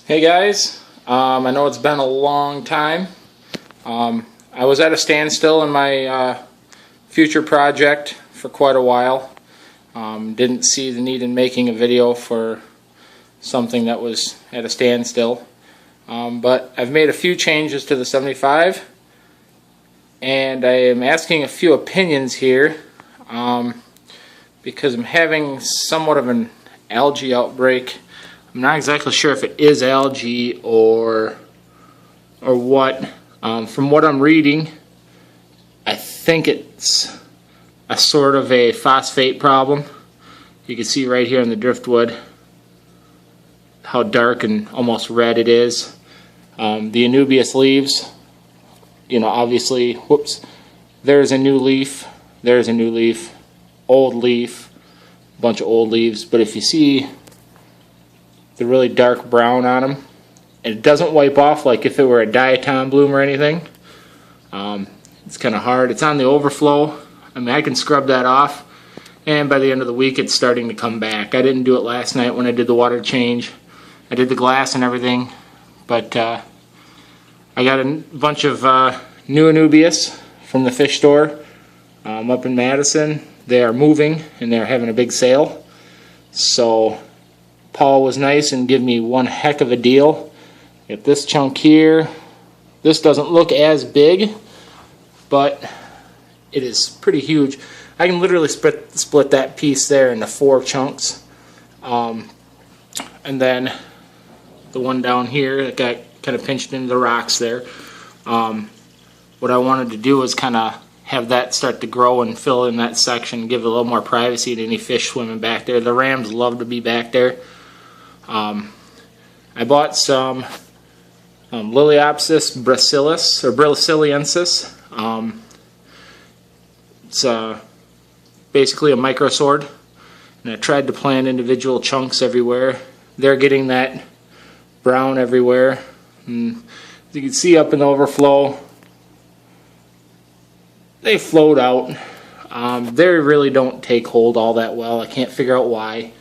Hey guys, I know it's been a long time. I was at a standstill in my future project for quite a while. Didn't see the need in making a video for something that was at a standstill. But I've made a few changes to the 75, and I am asking a few opinions here because I'm having somewhat of an algae outbreak. I'm not exactly sure if it is algae or what. From what I'm reading, I think it's a sort of a phosphate problem. You can see right here in the driftwood how dark and almost red it is. The Anubias leaves, you know, obviously, whoops, there's a new leaf, there's a new leaf, old leaf, bunch of old leaves. But if you see the really dark brown on them, and it doesn't wipe off like if it were a diatom bloom or anything. It's kind of hard. It's on the overflow. I mean, I can scrub that off, and by the end of the week it's starting to come back. I didn't do it last night when I did the water change. I did the glass and everything, but I got a bunch of new Anubias from the fish store up in Madison. They are moving and they're having a big sale, so Paul was nice and gave me one heck of a deal. Get this chunk here. This doesn't look as big, but it is pretty huge. I can literally split that piece there into 4 chunks. And then the one down here that got kind of pinched into the rocks there. What I wanted to do was kind of have that start to grow and fill in that section, give it a little more privacy to any fish swimming back there. The rams love to be back there. I bought some Liliopsis bracillus or brasiliensis. It's basically a micro sword, and I tried to plant individual chunks everywhere. They're getting that brown everywhere. And as you can see up in the overflow, they float out. They really don't take hold all that well. I can't figure out why.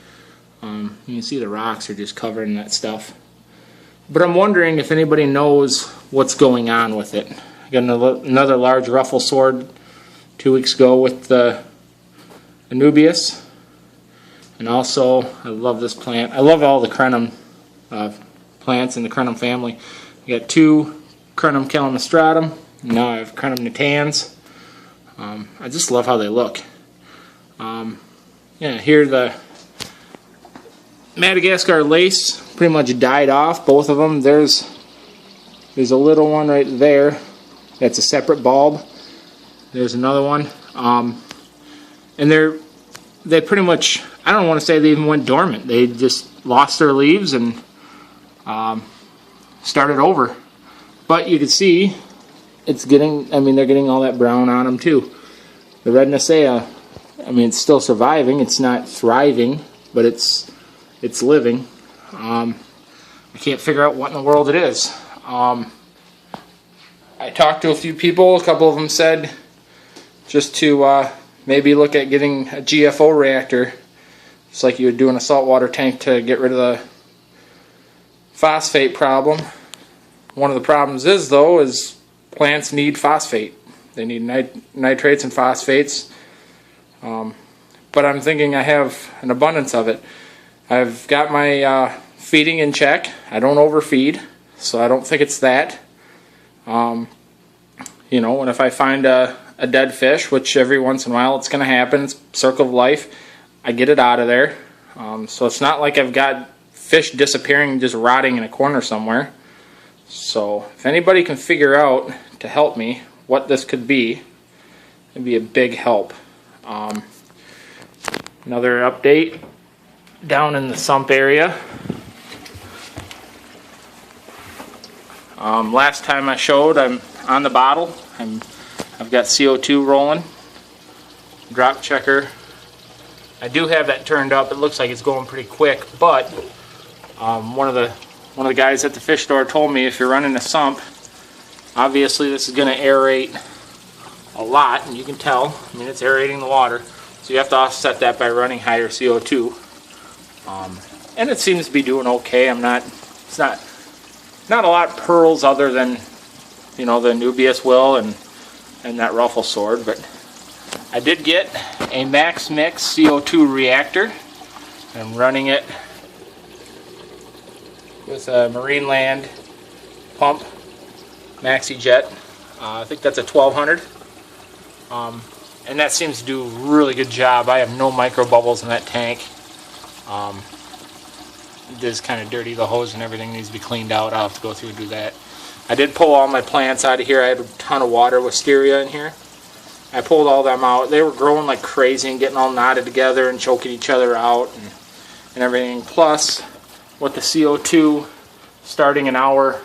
You can see the rocks are just covered in that stuff. But I'm wondering if anybody knows what's going on with it. I got another large ruffle sword 2 weeks ago with the Anubias. And also, I love this plant. I love all the crenum plants in the crenum family. I got 2 crenum calamastratum. Now I have crenum natans. I just love how they look. Yeah, here the Madagascar lace pretty much died off, both of them. There's a little one right there that's a separate bulb. There's another one. And they pretty much, I don't want to say they even went dormant. They just lost their leaves and started over. But you can see it's getting, I mean, they're getting all that brown on them too. The red Nasea, I mean, it's still surviving. It's not thriving, but it's living. I can't figure out what in the world it is. I talked to a few people. A couple of them said just to maybe look at getting a GFO reactor, just like you would do in a saltwater tank, to get rid of the phosphate problem. One of the problems is, though, is plants need phosphate. They need nitrates and phosphates. But I'm thinking I have an abundance of it. I've got my feeding in check. I don't overfeed, so I don't think it's that. You know, and if I find a dead fish, which every once in a while it's going to happen, it's circle of life, I get it out of there. So it's not like I've got fish disappearing, just rotting in a corner somewhere. So if anybody can figure out to help me what this could be, it'd be a big help. Another update down in the sump area. Last time I showed, I'm on the bottle. I've got CO2 rolling. Drop checker. I do have that turned up. It looks like it's going pretty quick, but one of the guys at the fish store told me if you're running a sump, obviously this is going to aerate a lot, and you can tell. I mean, it's aerating the water, so you have to offset that by running higher CO2. And it seems to be doing okay. It's not not a lot of pearls other than, you know, the Nubius will and that ruffle sword, but I did get a Max Mix CO2 reactor. I'm running it with a Marine Land pump, Maxi Jet. I think that's a 1200. And that seems to do a really good job. I have no micro bubbles in that tank. It is kind of dirty. The hose and everything needs to be cleaned out. I'll have to go through and do that. I did pull all my plants out of here. I had a ton of water wisteria in here. I pulled all them out. They were growing like crazy and getting all knotted together and choking each other out and everything. Plus, with the CO2 starting an hour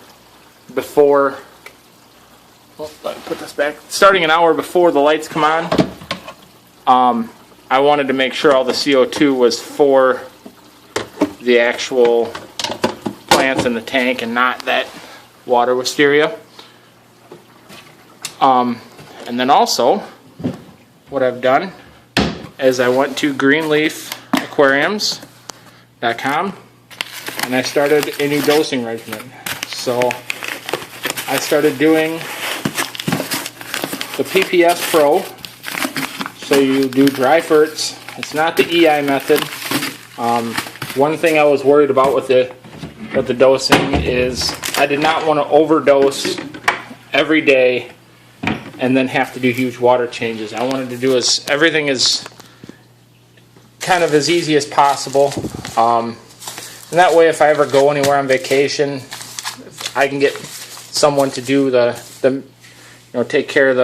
before, let me put this back. Starting an hour before the lights come on, I wanted to make sure all the CO2 was for the actual plants in the tank and not that water wisteria. And then also, what I've done is I went to greenleafaquariums.com and I started a new dosing regimen. So I started doing the PPS Pro. So you do dry ferts. It's not the EI method. One thing I was worried about with the dosing is I did not want to overdose every day and then have to do huge water changes. I wanted to do everything as kind of as easy as possible. And that way, if I ever go anywhere on vacation, I can get someone to do take care of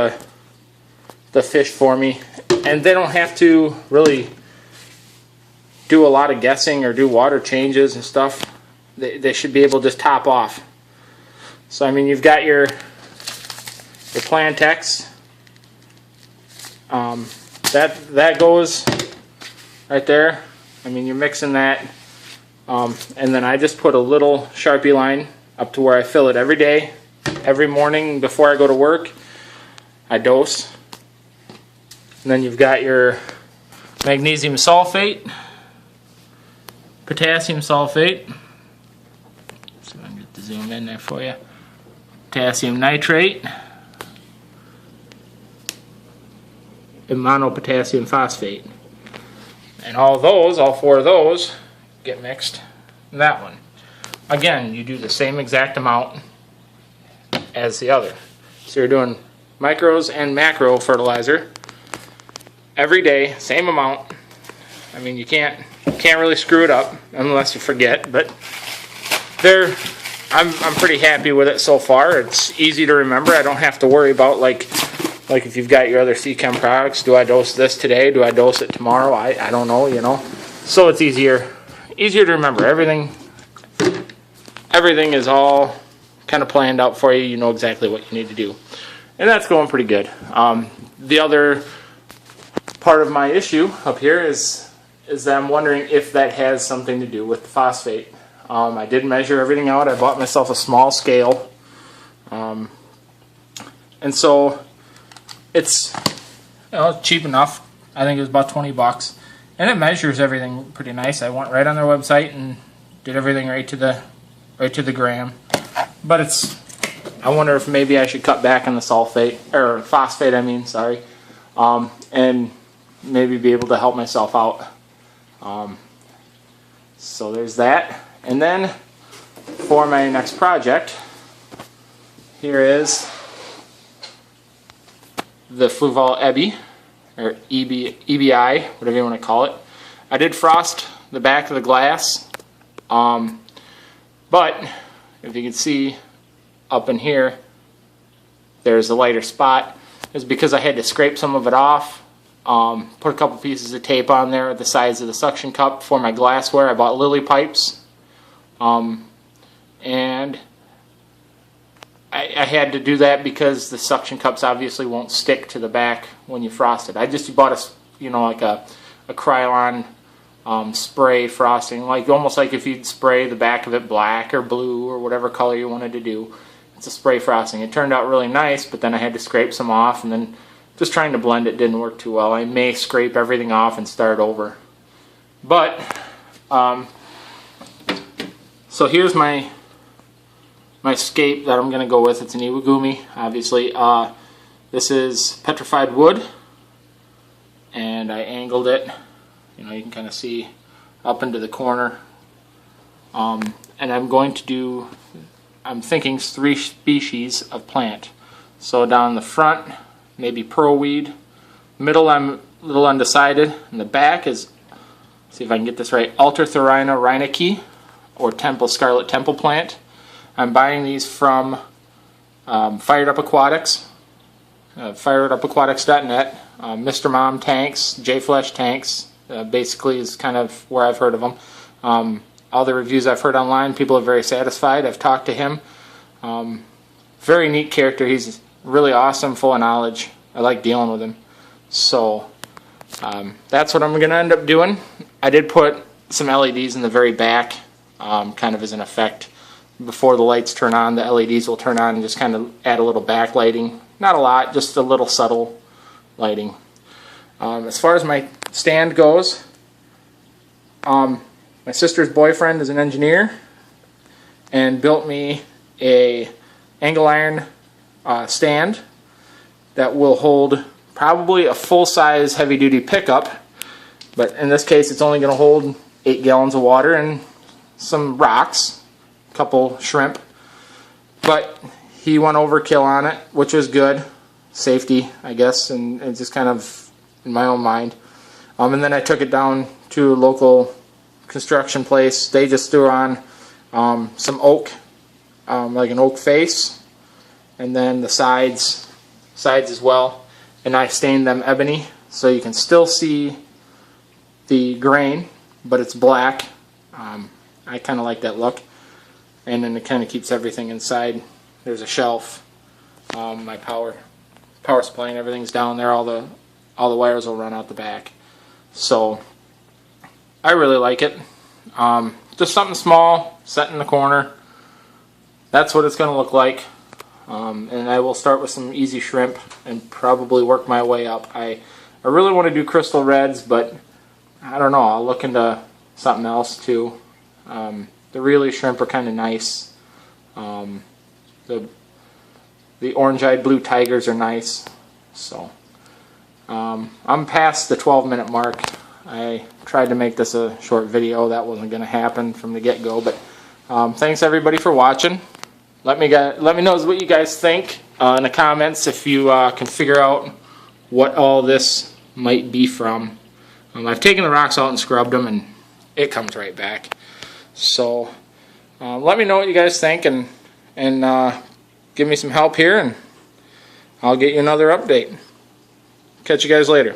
the fish for me, and they don't have to really do a lot of guessing or do water changes and stuff. They should be able to just top off. So I mean, you've got your Plantex. That goes right there. I mean, you're mixing that, and then I just put a little Sharpie line up to where I fill it every day, every morning before I go to work. I dose, and then you've got your magnesium sulfate, potassium sulfate. So I can get the zoom in there for you. Potassium nitrate, and monopotassium phosphate. And all four of those get mixed in that one. Again, you do the same exact amount as the other. So you're doing micros and macro fertilizer every day, same amount. I mean, you can't really screw it up unless you forget, but I'm pretty happy with it so far. It's easy to remember. I don't have to worry about like if you've got your other C-Chem products, do I dose this today? Do I dose it tomorrow? I don't know, you know. So it's easier to remember. Everything is all kind of planned out for you. You know exactly what you need to do. And that's going pretty good. The other part of my issue up here is that I'm wondering if that has something to do with the phosphate. I did measure everything out. I bought myself a small scale. And so it's cheap enough. I think it was about 20 bucks. And it measures everything pretty nice. I went right on their website and did everything right to the gram. But I wonder if maybe I should cut back on the sulfate, or phosphate I mean, sorry. And maybe be able to help myself out. So there's that. And then for my next project, here is the Fluval Ebi, or EBI, whatever you want to call it. I did frost the back of the glass, but if you can see up in here, there's a lighter spot. It's because I had to scrape some of it off, put a couple pieces of tape on there the size of the suction cup for my glassware. I bought lily pipes, and I had to do that because the suction cups obviously won't stick to the back when you frost it. I just bought a Krylon spray frosting, almost like if you'd spray the back of it black or blue or whatever color you wanted to do. It's a spray frosting. It turned out really nice, but then I had to scrape some off, and then just trying to blend it didn't work too well. I may scrape everything off and start over. But so here's my my scape that I'm going to go with. It's an iwagumi, obviously. This is petrified wood, and I angled it. You know, you can kind of see up into the corner. And I'm going to do, I'm thinking 3 species of plant. So down the front, maybe pearlweed. Middle, I'm a little undecided. And the back is, see if I can get this right, Altertharina reinecke, or scarlet temple plant. I'm buying these from Fired Up Aquatics, firedupaquatics.net. Mr. Mom tanks, J-Flesh tanks, basically is kind of where I've heard of them. All the reviews I've heard online, people are very satisfied. I've talked to him. Very neat character. He's really awesome, full of knowledge. I like dealing with him. So that's what I'm going to end up doing. I did put some LEDs in the very back, kind of as an effect. Before the lights turn on, the LEDs will turn on and just kind of add a little backlighting. Not a lot, just a little subtle lighting. As far as my stand goes, my sister's boyfriend is an engineer and built me a angle iron stand that will hold probably a full-size heavy-duty pickup, but in this case it's only going to hold 8 gallons of water and some rocks, a couple shrimp. But he went overkill on it, which was good. Safety, I guess, and just kind of in my own mind. And then I took it down to a local construction place. They just threw on some oak, like an oak face, and then the sides as well. And I stained them ebony, so you can still see the grain, but it's black. I kind of like that look. And then it kind of keeps everything inside. There's a shelf. My power supply and everything's down there. All the wires will run out the back. So I really like it. Just something small, set in the corner. That's what it's going to look like. And I will start with some easy shrimp and probably work my way up. I really want to do crystal reds, but I don't know. I'll look into something else too. The really shrimp are kind of nice. The orange-eyed blue tigers are nice. So I'm past the 12-minute mark. I tried to make this a short video. That wasn't going to happen from the get-go. But thanks everybody for watching. Let me know what you guys think in the comments if you can figure out what all this might be from. I've taken the rocks out and scrubbed them, and it comes right back. So let me know what you guys think, and give me some help here, and I'll get you another update. Catch you guys later.